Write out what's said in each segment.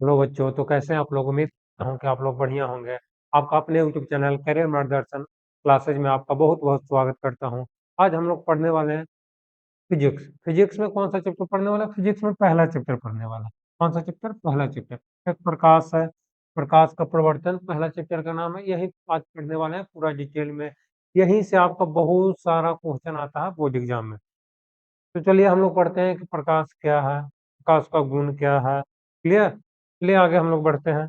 Hello बच्चों, तो कैसे हैं आप लोग। उम्मीद करता हूं कि आप लोग बढ़िया होंगे। आपका अपने यूट्यूब चैनल करियर मार्गदर्शन क्लासेज में आपका बहुत बहुत स्वागत करता हूं। आज हम लोग पढ़ने वाले हैं फिजिक्स। फिजिक्स में कौन सा चैप्टर पढ़ने वाला है? फिजिक्स में पहला चैप्टर पढ़ने वाला है। कौन सा चैप्टर? पहला चैप्टर। एक प्रकाश है, प्रकाश का प्रवर्तन पहला चैप्टर का नाम है। यही आज पढ़ने वाले हैं पूरा डिटेल में। यहीं से आपका बहुत सारा क्वेश्चन आता है बोर्ड एग्जाम में। तो चलिए हम लोग पढ़ते हैं कि प्रकाश क्या है, प्रकाश का गुण क्या है। क्लियर? चलिए आगे हम लोग बढ़ते हैं।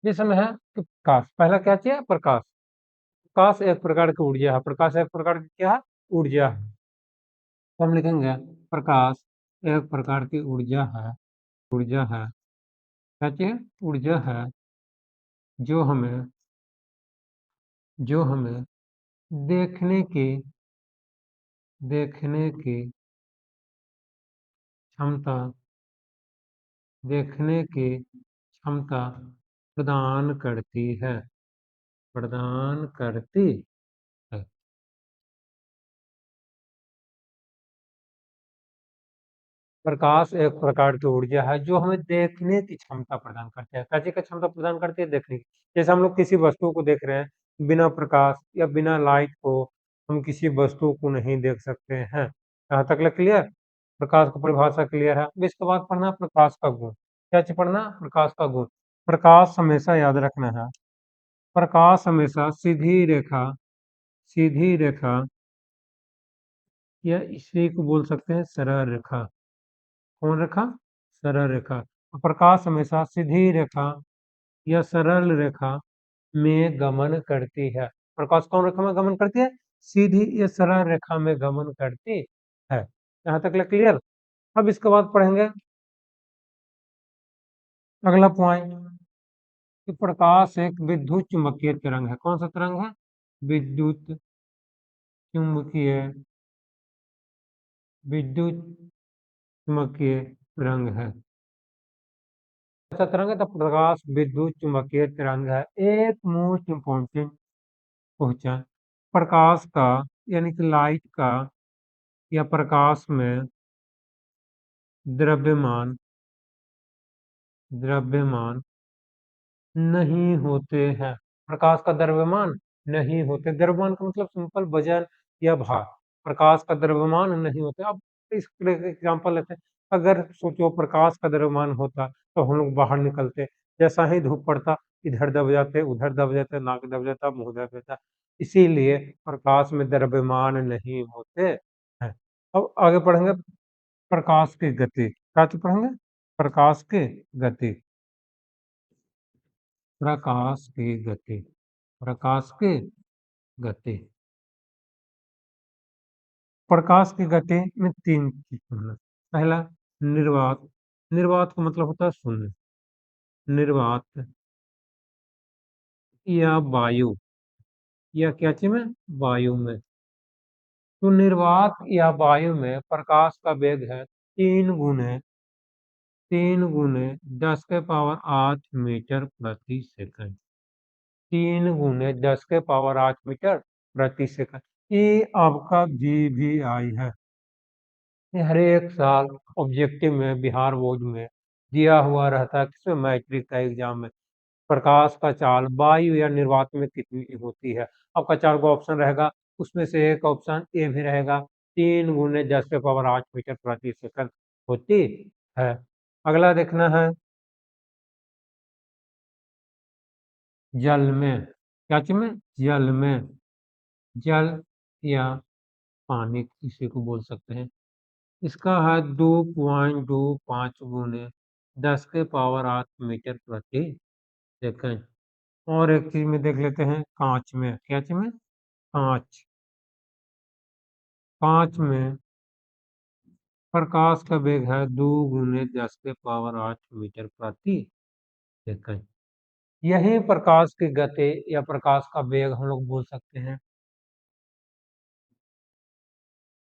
जिसमें है कि प्रकाश, पहला क्या चाहिए? प्रकाश। प्रकाश एक प्रकार की ऊर्जा है। प्रकाश एक प्रकार की क्या है? ऊर्जा है। तो हम लिखेंगे प्रकाश एक प्रकार की ऊर्जा है। ऊर्जा है, क्या चाहिए? ऊर्जा है जो हमें जो हमें देखने की देखने की क्षमता देखने की क्षमता प्रदान करती है। प्रदान करती है। प्रकाश एक प्रकार की ऊर्जा है जो हमें देखने की क्षमता प्रदान करती है। कैसे की क्षमता प्रदान करती है? देखने की। जैसे हम लोग किसी वस्तु को देख रहे हैं, बिना प्रकाश या बिना लाइट को हम किसी वस्तु को नहीं देख सकते हैं। यहाँ तक क्लियर? प्रकाश की परिभाषा क्लियर है। अब इसके बाद पढ़ना प्रकाश का गुण। क्या चीज पढ़ना? प्रकाश का गुण। प्रकाश हमेशा याद रखना है, प्रकाश हमेशा सीधी रेखा या इसी को बोल सकते हैं सरल रेखा। कौन रेखा? सरल रेखा। तो प्रकाश हमेशा सीधी रेखा या सरल रेखा में गमन करती है। प्रकाश कौन रेखा में गमन करती है? सीधी या सरल रेखा में गमन करती है। यहाँ तक क्लियर? अब इसके बाद पढ़ेंगे अगला पॉइंट कि प्रकाश एक विद्युत चुम्बकीय तरंग है। कौन सा तरंग है? विद्युत चुम्बकीय विद्युत चुम्बकीय तरंग है। ऐसा तरंग है तो प्रकाश विद्युत चुम्बकीय तरंग है। एक मोस्ट इम्पोर्टेंट क्वेश्चन, प्रकाश का यानी कि लाइट का या प्रकाश में द्रव्यमान द्रव्यमान नहीं होते हैं। प्रकाश का द्रव्यमान नहीं होते। द्रव्यमान का मतलब सिंपल वजन या भार। प्रकाश का द्रव्यमान नहीं होते। अब इस एग्जांपल लेते हैं। अगर सोचो प्रकाश का द्रव्यमान होता तो हम लोग बाहर निकलते, जैसा ही धूप पड़ता इधर दब जाते, उधर दब जाते, नाक दब जाता, मुंह दब जाता। इसीलिए प्रकाश में द्रव्यमान नहीं होते हैं। अब आगे पढ़ेंगे प्रकाश की गति। क्या चीज पढ़ेंगे? प्रकाश की गति। प्रकाश की गति। प्रकाश की गति। प्रकाश की गति में तीन चीज पढ़ना। पहला निर्वात। निर्वात का मतलब होता है शून्य। निर्वात या वायु, या क्या चीज में? वायु में। तो निर्वात या वायु में प्रकाश का वेग है 3 गुने 10⁸ मीटर प्रति सेकंड। ये आपका VVI है। ये हर एक साल ऑब्जेक्टिव में बिहार बोर्ड में दिया हुआ रहता है। किसमें? मैट्रिक का एग्जाम में। प्रकाश का चाल वायु या निर्वात में कितनी होती है? आपका 4 गो ऑप्शन रहेगा, उसमें से एक ऑप्शन ए भी रहेगा। 3 × 10⁸ मीटर प्रति सेकंड होती है। अगला देखना है जल में। क्या चीज में? जल में। जल या पानी किसी को बोल सकते हैं। इसका है 2.25 × 10⁸ मीटर प्रति सेकंड। और एक चीज में देख लेते हैं कांच में। क्या चीज में? कांच। कांच में प्रकाश का वेग है 2 × 10⁸ मीटर प्रति सेकंड। यही प्रकाश की गति या प्रकाश का वेग हम लोग बोल सकते हैं।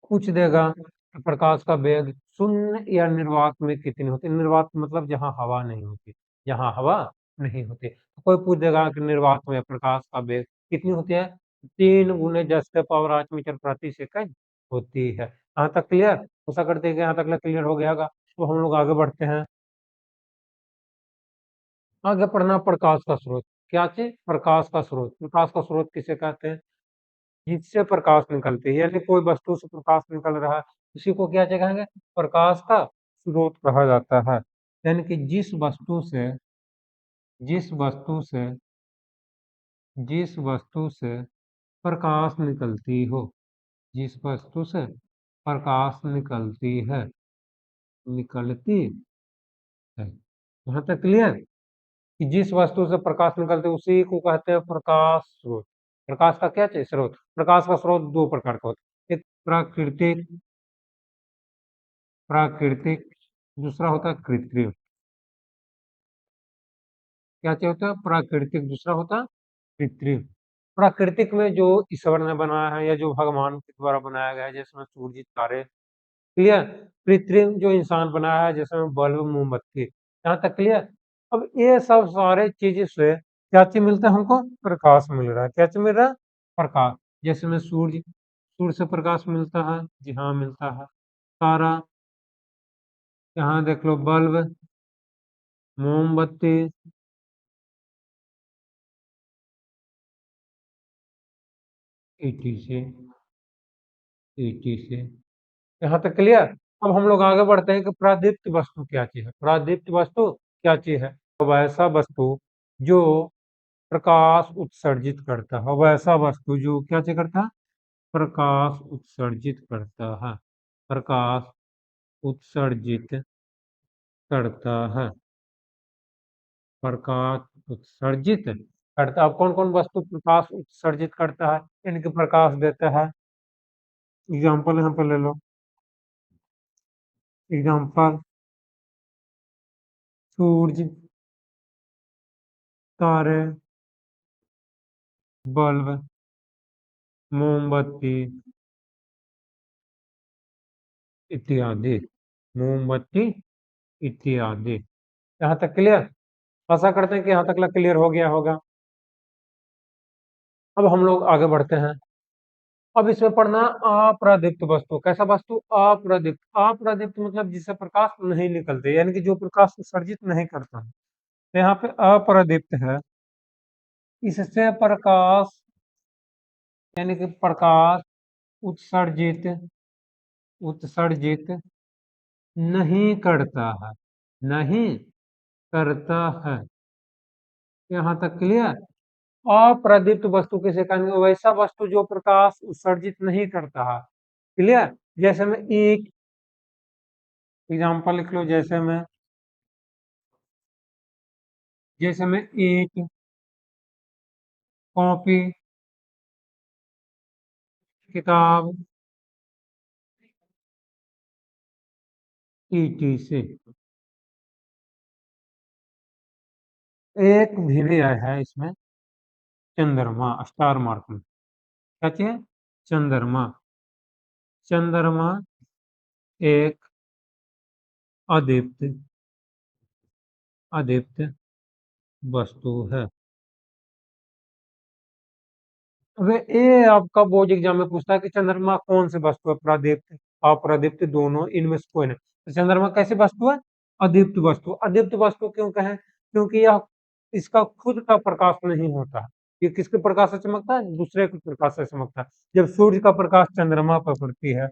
पूछ देगा कि प्रकाश का वेग शून्य या निर्वात में कितनी होती है। निर्वात मतलब जहाँ हवा नहीं होती, जहाँ हवा नहीं होती। तो कोई पूछ देगा कि निर्वात में प्रकाश का वेग कितनी होती है? 3 × 10⁻⁸मीटर प्रति सेकंड होती है। यहाँ तक क्लियर? ऐसा करते हैं कि यहाँ तक क्लियर हो गया होगा। तो हम लोग आगे बढ़ते हैं। आगे पढ़ना प्रकाश का स्रोत। क्या चीज? प्रकाश का स्रोत। प्रकाश का स्रोत किसे कहते हैं? जिससे प्रकाश निकलती है, यानी कोई वस्तु से प्रकाश निकल रहा है, उसी को क्या कहेंगे? प्रकाश का स्रोत कहा जाता है। यानी कि जिस वस्तु से जिस वस्तु से प्रकाश निकलती हो, जिस वस्तु से प्रकाश निकलती है। यहाँ तक क्लियर? कि जिस वस्तु से प्रकाश निकलते उसी को कहते हैं प्रकाश स्रोत। प्रकाश का क्या चाहिए? स्रोत। प्रकाश का स्रोत दो प्रकार का होता है, एक प्राकृतिक, दूसरा होता है कृत्रिम। क्या चाहिए होता है? प्राकृतिक, दूसरा होता है कृत्रिम। प्राकृतिक में जो ईश्वर ने बनाया है या जो भगवान के द्वारा बनाया गया है, जिसमें सूर्य तारे। क्लियर? कृत्रिम जो इंसान बनाया है, जिसमें बल्ब मोमबत्ती। यहाँ तक क्लियर? अब ये सब सारे चीजें से क्या चीज मिलता है हमको? प्रकाश मिल रहा है। क्या चीज मिल रहा है? प्रकाश। जैसे में सूर्य से प्रकाश मिलता है, जी हाँ मिलता है। तारा, यहाँ देख लो बल्ब, मोमबत्ती, ईटी से ईटी से। यहाँ तक क्लियर? अब हम लोग आगे बढ़ते हैं कि प्रादीप्त वस्तु क्या चीज है। प्रादीप्त वस्तु क्या चीज है? वैसा वस्तु जो प्रकाश उत्सर्जित करता है। वैसा वस्तु जो क्या चीज करता है? प्रकाश उत्सर्जित करता है। प्रकाश उत्सर्जित करता है। प्रकाश उत्सर्जित करता। अब कौन कौन वस्तु प्रकाश उत्सर्जित करता है, इनके प्रकाश देता है? एग्जाम्पल यहाँ पर ले लो। एग्जाम्पल: सूरज, तारे, बल्ब, मोमबत्ती इत्यादि। मोमबत्ती इत्यादि। यहाँ तक क्लियर? आशा करते हैं कि यहाँ तक क्लियर हो गया होगा। अब हम लोग आगे बढ़ते हैं। अब इसमें पढ़ना अप्रदीप्त वस्तु। कैसा वस्तु? अप्रदीप्त। अप्रदीप्त मतलब जिससे प्रकाश नहीं निकलते, यानी कि जो प्रकाश उत्सर्जित नहीं करता है। तो यहाँ पे अप्रदीप्त है। इससे प्रकाश, यानी कि प्रकाश उत्सर्जित उत्सर्जित नहीं करता है। नहीं करता है। यहाँ तक क्लियर? अप्रदीप्त वस्तु किसे कहेंगे? वैसा वस्तु जो प्रकाश उत्सर्जित नहीं करता है। क्लियर? जैसे में एक एग्जाम्पल लिख लो। जैसे में एक कॉपी, किताब, ईटी से। एक भी आया है इसमें चंद्रमा, स्टार मार्क में। क्या चाहिए? चंद्रमा। चंद्रमा एक अदीप्त अदीप्त वस्तु है। अबे ये आपका बोर्ड एग्जाम में पूछता है कि चंद्रमा कौन सी वस्तु है? प्रादीप्त, अप्रादीप्त, दोनों इनमें से कोई नहीं। तो चंद्रमा कैसी वस्तु है? अदीप्त वस्तु। अदीप्त वस्तु क्यों कहें? क्योंकि यह, इसका खुद का प्रकाश नहीं होता है। ये किसके प्रकाश से चमकता है? दूसरे के प्रकाश से चमकता है। जब सूर्य का प्रकाश चंद्रमा पर पड़ती है,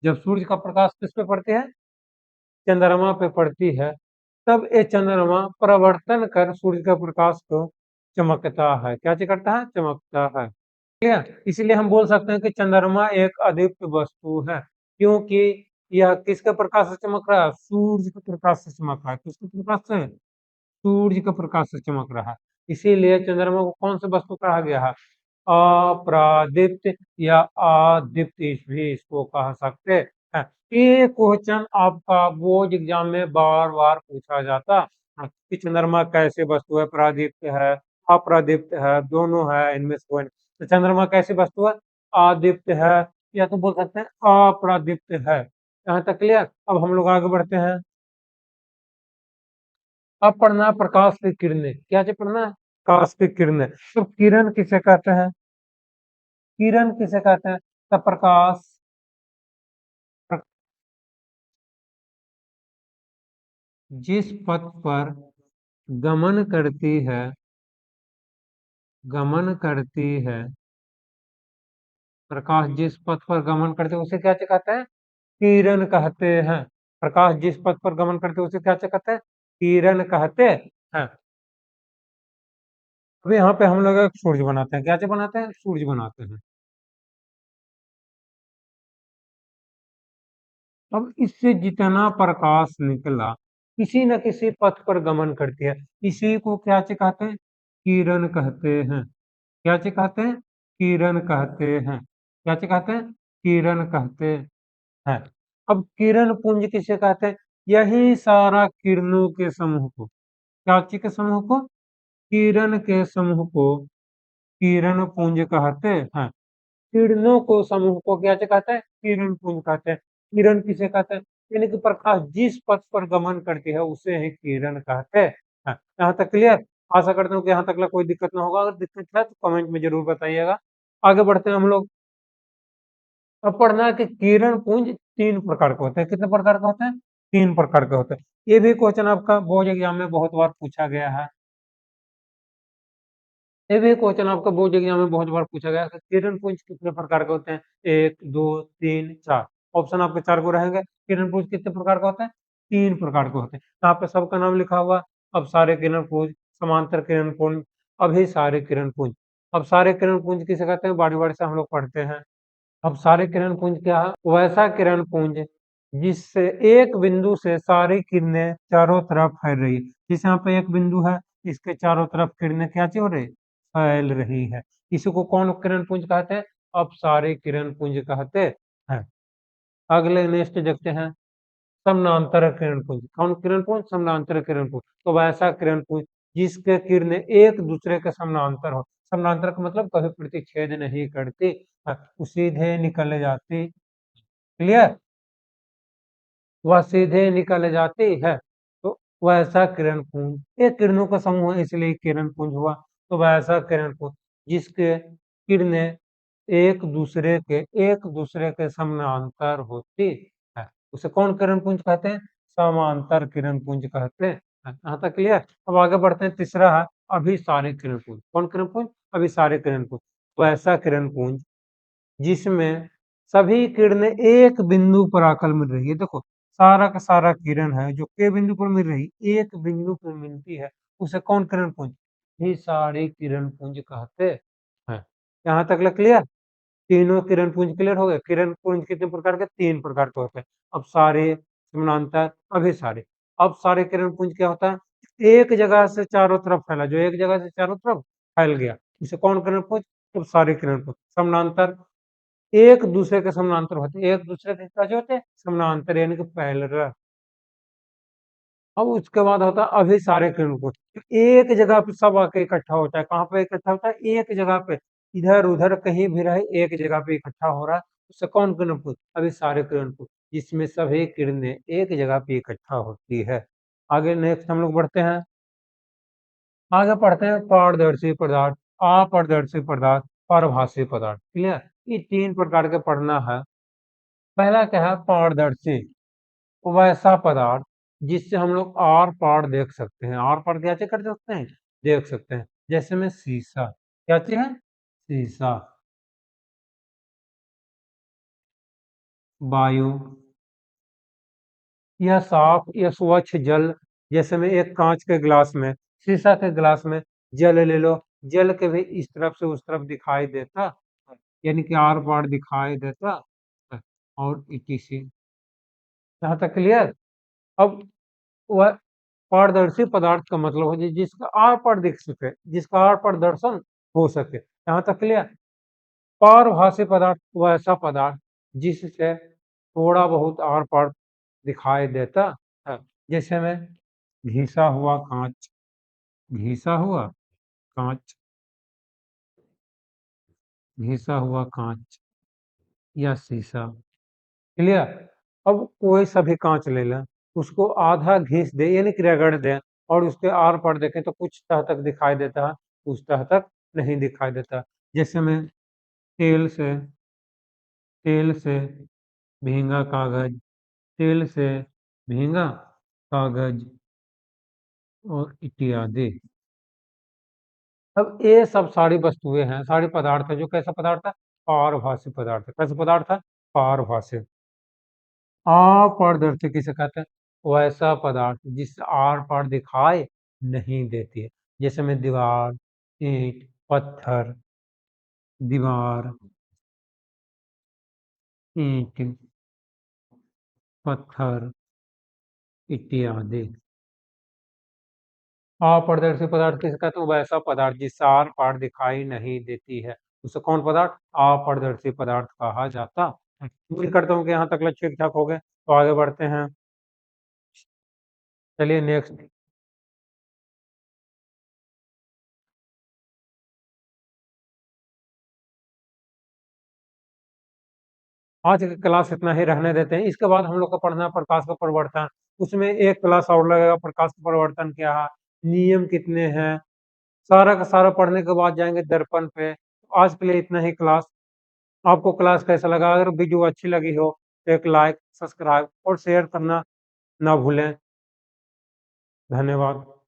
जब सूर्य का प्रकाश किस पे पड़ती है? चंद्रमा पे पड़ती है, तब ये चंद्रमा परिवर्तन कर सूर्य का प्रकाश को चमकता है। क्या करता है? चमकता है। ठीक है? इसीलिए हम बोल सकते हैं कि चंद्रमा एक अदीप्त वस्तु है, क्योंकि यह किसके प्रकाश से चमक रहा है? सूर्य के प्रकाश से चमक रहा है। किसके प्रकाश से? सूर्य के प्रकाश से चमक रहा है। इसीलिए चंद्रमा को कौन सी वस्तु कहा गया है? अप्रादीप्त या अदीप्त भी इसको कह सकते हैं। ये क्वेश्चन आपका बोर्ड एग्जाम में बार बार पूछा जाता है कि चंद्रमा कैसे वस्तु है? प्रादीप्त है, अप्रादीप्त है, दोनों है, इनमें से कोई नहीं। तो चंद्रमा कैसी वस्तु है? अदीप्त है, या तो बोल सकते हैं अप्रादीप्त है। यहाँ तक क्लियर? अब हम लोग आगे बढ़ते हैं। अब पढ़ना है प्रकाश की किरणें। क्या चीज पढ़ना है? प्रकाश की किरणें। तो किरण किसे कहते हैं? किरण किसे कहते हैं? तो प्रकाश, प्र- जिस पथ पर गमन करती है, गमन करती है, प्रकाश जिस पथ पर गमन करते हैं उसे क्या कहते हैं? किरण कहते हैं। प्रकाश जिस पथ पर गमन करते हैं उसे क्या कहते हैं? किरण कहते हैं। अभी यहाँ पे हम लोग एक सूर्य बनाते हैं, क्या चीज बनाते हैं? सूर्य बनाते हैं। अब इससे जितना प्रकाश निकला किसी न किसी पथ पर गमन करती है, इसी को क्या चीज कहते हैं? किरण कहते हैं। क्या चीज कहते हैं? किरण कहते हैं। क्या चीज कहते हैं? किरण कहते हैं। अब किरण पुंज किसे कहते हैं? यही सारा किरणों के समूह को, क्या चीज के समूह को? किरण के समूह को किरण पुंज कहते हैं। किरणों को समूह को क्या कहते हैं? किरण पुंज कहते हैं। किरण किसे कहते हैं? यानी कि प्रकाश जिस पथ पर गमन करती है उसे ही किरण कहते हैं। यहाँ तक क्लियर? आशा करता हूँ कि यहाँ तक कोई दिक्कत ना होगा। अगर दिक्कत है तो कमेंट में जरूर बताइएगा। आगे बढ़ते हैं हम लोग। अब पढ़ना है कि किरण पुंज तीन प्रकार के होते हैं। कितने प्रकार के होते हैं? तीन प्रकार के होते हैं। ये भी क्वेश्चन आपका बोर्ड एग्जाम में बहुत बार पूछा गया है। ये भी क्वेश्चन आपका बोर्ड एग्जाम में बहुत बार पूछा गया है कि किरण पुंज कितने प्रकार के होते हैं? एक, दो, तीन, चार। ऑप्शन आपके चार को रहेंगे। किरण पुंज कितने प्रकार के होते हैं? तीन प्रकार के होते हैं। यहाँ पे सबका नाम लिखा हुआ। अब सारे किरण पुंज, समांतर किरण पुंज, अभी सारे किरण पुंज। अब सारे किरण पुंज किसे कहते हैं? बारी बारी से हम लोग पढ़ते हैं। अब सारे किरण पुंज क्या है? वैसा किरण पुंज जिससे एक बिंदु से सारी किरणें चारों तरफ फैल रही है। जिस यहाँ पे एक बिंदु है, इसके चारों तरफ किरणें क्या हो रही? फैल रही है। इसी को कौन किरण पुंज कहते हैं? अब सारे किरण पुंज कहते हैं। अगले नेक्स्ट देखते हैं। समानांतर किरण पुंज। कौन किरण पुंज? समानांतर किरण पुंज। तो वैसा किरण पुंज जिसके किरणें एक दूसरे के समानांतर हो। समानांतर का मतलब कभी प्रतिच्छेद नहीं करती, वो सीधे निकल जाती। क्लियर? वह सीधे निकल जाती है। तो वैसा किरण पुंज एक किरणों का समूह है, इसलिए किरण पुंज हुआ। तो वैसा किरण पुंज जिसके किरणें एक दूसरे के समानांतर होती है उसे कौन किरण पुंज कहते हैं? समांतर किरण पुंज कहते हैं। यहाँ तक क्लियर? अब आगे बढ़ते हैं। तीसरा है अभिसारी किरण पुंज। कौन किरण पुंज? अभिसारी किरण पुंज। वैसा किरण पुंज जिसमें सभी किरणें एक बिंदु पर आकर मिल रही है। देखो, सारा का सारा किरण है जो के बिंदु पर मिल रही, एक बिंदु पर मिलती है, उसे कौन किरण पुंज? ये सारे किरण पुंज कहते हैं। यहाँ तक क्लियर? तीनों किरण पुंज क्लियर हो गए। किरण पुंज कितने प्रकार के? तीन प्रकार के होते हैं। अब सारे, समानांतर, अभिसारी। अब सारे किरण पुंज क्या होता है? एक जगह से चारों तरफ फैला, जो एक जगह से चारों तरफ फैल गया, इसे कौन किरण पुंज? अब सारे किरण पुंज। समानांतर, एक दूसरे के समानांतर होते हैं। एक दूसरे के क्या होते हैं? समानांतर, यानी कि पैरेलल। अब उसके बाद होता है अभिसारे किरणपुंज। एक जगह पे सब आके इकट्ठा होता है। कहाँ पे इकट्ठा होता है? एक जगह पे। इधर उधर कहीं भी रहे, एक जगह पे इकट्ठा हो रहा है, उससे कौन किरणपुंज? अभिसारे किरणपुंज, जिसमें सभी किरणें एक जगह पे इकट्ठा होती है। आगे नेक्स्ट हम लोग बढ़ते हैं। आगे पढ़ते हैं पारदर्शी पदार्थ, अपारदर्शी पदार्थ, पारभासी पदार्थ। क्लियर? ये तीन प्रकार के पढ़ना है। पहला क्या है? पारदर्शी। वैसा पदार्थ जिससे हम लोग आर पार देख सकते हैं। आर पार क्या चीज कर सकते हैं? देख सकते हैं। जैसे में शीशा। क्या चीज है? शीशा। वायु, या साफ या स्वच्छ जल। जैसे में एक कांच के गिलास में, शीशा के गिलास में जल ले लो, जल के भी इस तरफ से उस तरफ दिखाई देता है, यानी कि आर पार दिखाई देता है। और इसी यहाँ तक क्लियर? अब वह पारदर्शी पदार्थ का मतलब हो जिसका आर पार दिख सके, जिसका आर पार दर्शन हो सके। यहाँ तक क्लियर? पारभासी पदार्थ वैसा पदार्थ जिससे थोड़ा बहुत आर पार दिखाई देता है। जैसे में घिसा हुआ कांच, घिसा हुआ कांच, घिसा हुआ कांच या शीशा। क्लियर? अब कोई सभी कांच ले लें, उसको आधा घिस दे यानी कि रगड़ दें, और उसके आर पार देखें तो कुछ तह तक दिखाई देता है, कुछ तह तक नहीं दिखाई देता। जैसे में तेल से, तेल से भींगा कागज, तेल से भींगा कागज। और इत्यादि। अब ये सब सारी वस्तुएं हैं, सारे पदार्थ है जो कैसा पदार्थ है, पारभासी पदार्थ है। कैसा पदार्थ है, पारभासी। अपारदर्शी किसे कहते हैं, वैसा पदार्थ जिससे आर पार दिखाई नहीं देती है। जैसे में दीवार, ईंट, पत्थर, दीवार, ईंट, पत्थर इत्यादि। अपारदर्शी पदार्थ किसे कहते हैं, वैसा पदार्थ जिससे आर पार दिखाई नहीं देती है, उसे कौन पदार्थ, अपारदर्शी पदार्थ कहा जाता है। उम्मीद करता हूँ कि यहाँ तक ठीक ठाक हो गए, तो आगे बढ़ते हैं। चलिए नेक्स्ट। आज की क्लास इतना ही रहने देते हैं, इसके बाद हम लोग को पढ़ना है प्रकाश का परिवर्तन। उसमें एक क्लास और लगेगा, प्रकाश का परिवर्तन क्या है, नियम कितने हैं, सारा का सारा पढ़ने के बाद जाएंगे दर्पण पे। आज के लिए इतना ही क्लास। आपको क्लास कैसा लगा, अगर वीडियो अच्छी लगी हो तो एक लाइक, सब्सक्राइब और शेयर करना ना भूलें। धन्यवाद।